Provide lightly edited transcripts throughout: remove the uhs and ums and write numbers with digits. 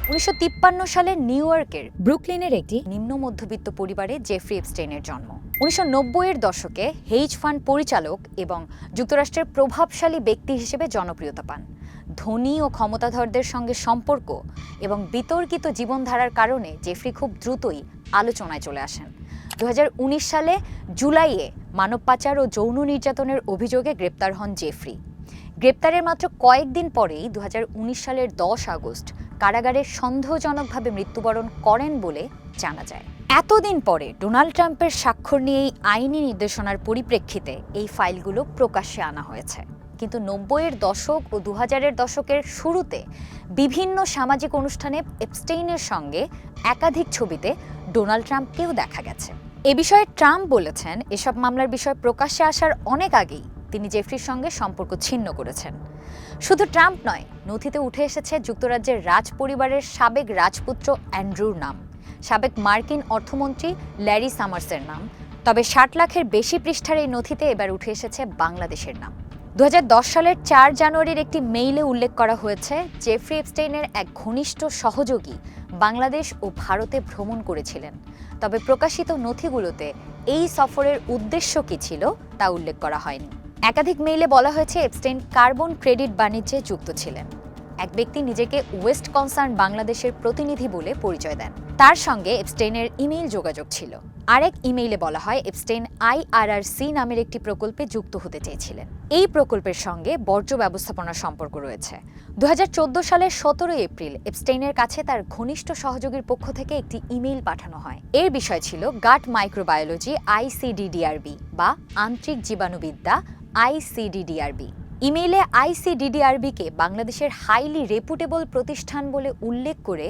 1953 সালে নিউ ইয়র্কের ব্রুকলিনের একটি নিম্ন মধ্যবিত্ত পরিবারে জেফ্রি এপস্টেইনের জন্ম। 1990-এর দশকে হেজ ফান্ড পরিচালক এবং যুক্তরাষ্ট্রের প্রভাবশালী ব্যক্তি হিসেবে জনপ্রিয়তা পান। ধনী ও ক্ষমতাধরদের সঙ্গে সম্পর্ক এবং বিতর্কিত জীবনধারার কারণে জেফ্রি খুব দ্রুতই আলোচনায় চলে আসেন। 2019 সালে জুলাইয়ে মানব পাচার ও যৌন নির্যাতনের অভিযোগে গ্রেপ্তার হন জেফ্রি। গ্রেপ্তারের মাত্র কয়েকদিন পরেই 2019 সালের 10 আগস্ট কারাগারে সন্দেহজনকভাবে মৃত্যুবরণ করেন বলে জানা যায়। এতদিন পরে ডোনাল্ড ট্রাম্পের স্বাক্ষর নিয়ে এই আইনি নির্দেশনার পরিপ্রেক্ষিতে এই ফাইলগুলো প্রকাশ্যে আনা হয়েছে। কিন্তু 90-এর দশক ও 2000-এর দশকের শুরুতে বিভিন্ন সামাজিক অনুষ্ঠানে এপস্টেইনের সঙ্গে একাধিক ছবিতে ডোনাল্ড ট্রাম্পকেও দেখা গেছে। এ বিষয়ে ট্রাম্প বলেছেন, এসব মামলার বিষয় প্রকাশ্যে আসার অনেক আগেই তিনি জেফ্রির সঙ্গে সম্পর্ক ছিন্ন করেছেন। শুধু ট্রাম্প নয়, নথিতে উঠে এসেছে যুক্তরাজ্যের রাজ পরিবারের সাবেক রাজপুত্র অ্যান্ড্রুর নাম, সাবেক মার্কিন অর্থমন্ত্রী ল্যারি সামার্সের নাম। তবে 60 লাখের বেশি পৃষ্ঠার এই নথিতে এবার উঠে এসেছে বাংলাদেশের নাম। 2010 সালের 4 জানুয়ারির একটি মেইলে উল্লেখ করা হয়েছে, জেফ্রি এপস্টেইনের এক ঘনিষ্ঠ সহযোগী বাংলাদেশ ও ভারতে ভ্রমণ করেছিলেন। তবে প্রকাশিত নথিগুলোতে এই সফরের উদ্দেশ্য কী ছিল তা উল্লেখ করা হয়নি। একাধিক মেইলে বলা হয়েছে এপস্টেইন কার্বন ক্রেডিট বাণিজ্যে যুক্ত ছিলেন। এক ব্যক্তি নিজেকে ওয়েস্ট কনসার্ন বাংলাদেশের প্রতিনিধি বলে পরিচয় দেন। তার সঙ্গে এপস্টেইনের ইমেইল যোগাযোগ ছিল। আরেক ইমেইলে বলা হয় এপস্টেইন IRRC নামের একটি প্রকল্পে যুক্ত হতে চেয়েছিলেন। এই প্রকল্পের সঙ্গে বর্জ্য ব্যবস্থাপনার সম্পর্ক রয়েছে। 2014 সালের 17 এপ্রিল এপস্টেইনের কাছে তার ঘনিষ্ঠ সহযোগীর পক্ষ থেকে একটি ইমেইল পাঠানো হয়। এর বিষয় ছিল গাট মাইক্রোবায়োলজি ICDDRB বা আন্ত্রিক জীবাণুবিদ্যা ICDDRB। ইমেইলে ICDDRB-কে বাংলাদেশের হাইলি রেপুটেবল প্রতিষ্ঠান বলে উল্লেখ করে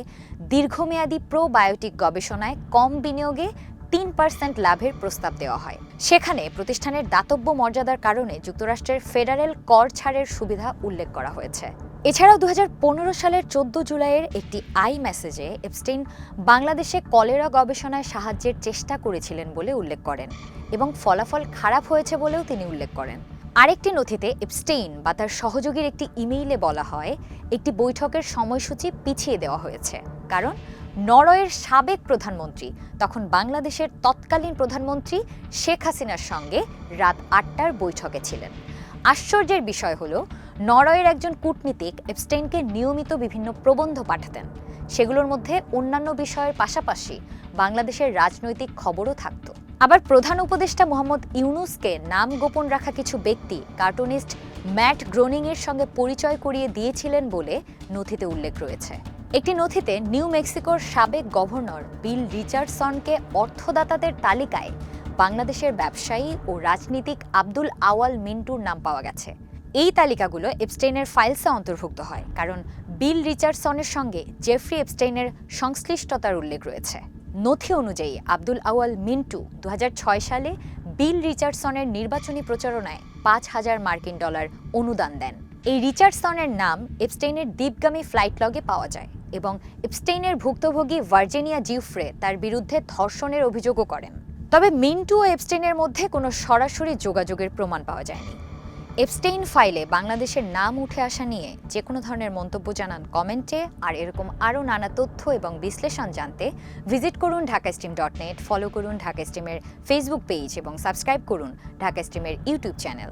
দীর্ঘমেয়াদী প্রোবায়োটিক গবেষণায় কম বিনিয়োগে 3% লাভের প্রস্তাব দেওয়া হয়। সেখানে প্রতিষ্ঠানের দাতব্য মর্যাদার কারণে যুক্তরাষ্ট্রের ফেডারেল কর ছাড়ের সুবিধা উল্লেখ করা হয়েছে। এছাড়াও 2015 সালের 14 জুলাইয়ের একটি মেসেজে এপস্টেইন বাংলাদেশে কলেরা গবেষণায় সাহায্যের চেষ্টা করেছিলেন বলে উল্লেখ করেন এবং ফলাফল খারাপ হয়েছে বলেও তিনি উল্লেখ করেন। আরেকটি নথিতে এপস্টেইন বা তার সহযোগীর একটি ইমেইলে বলা হয় একটি বৈঠকের সময়সূচি পিছিয়ে দেওয়া হয়েছে, কারণ নরওয়ের সাবেক প্রধানমন্ত্রী, তখন বাংলাদেশের তৎকালীন প্রধানমন্ত্রী শেখ হাসিনার সঙ্গে রাত 8টার বৈঠকে ছিলেন। আশ্চর্যের বিষয় হলো, নরওয়ের একজন কূটনীতিক এপস্টেইনকে নিয়মিত বিভিন্ন প্রবন্ধ পাঠাতেন। সেগুলোর মধ্যে অন্যান্য বিষয়ের পাশাপাশি বাংলাদেশের রাজনৈতিক খবরও থাকত। আবার প্রধান উপদেষ্টা মোহাম্মদ ইউনুসকে নাম গোপন রাখা কিছু ব্যক্তি কার্টুনিস্ট ম্যাট গ্রোনিংয়ের সঙ্গে পরিচয় করিয়ে দিয়েছিলেন বলে নথিতে উল্লেখ রয়েছে। একটি নথিতে নিউ মেক্সিকোর সাবেক গভর্নর বিল রিচার্ডসনকে অর্থদাতাদের তালিকায় বাংলাদেশের ব্যবসায়ী ও রাজনীতিক আব্দুল আওয়াল মিন্টুর নাম পাওয়া গেছে। এই তালিকাগুলো এপস্টেইনের ফাইলসে অন্তর্ভুক্ত হয়, কারণ বিল রিচার্ডসনের সঙ্গে জেফ্রি এপস্টেইনের সংশ্লিষ্টতার উল্লেখ রয়েছে। নথি অনুযায়ী আব্দুল আওয়াল মিন্টু 2006 সালে বিল রিচার্ডসনের নির্বাচনী প্রচারণায় $5,000 মার্কিন অনুদান দেন। এই রিচার্ডসনের নাম এপস্টেইনের দ্বীপগামী ফ্লাইট লগে পাওয়া যায় এবং এপস্টেইনের ভুক্তভোগী ভার্জিনিয়া জিউফ্রে তার বিরুদ্ধে ধর্ষণের অভিযোগও করেন। তবে মিন্টু ও এপস্টেইনের মধ্যে কোনো সরাসরি যোগাযোগের প্রমাণ পাওয়া যায়নি। এপস্টেইন ফাইলে বাংলাদেশের নাম উঠে আসা নিয়ে যে কোনো ধরনের মন্তব্য জানান কমেন্টে। আর এরকম আরও নানা তথ্য এবং বিশ্লেষণ জানতে ভিজিট করুন ঢাকাস্ট্রিম.net, ফলো করুন ঢাকা স্ট্রিমের ফেসবুক পেজ এবং সাবস্ক্রাইব করুন ঢাকা স্ট্রিমের ইউটিউব চ্যানেল।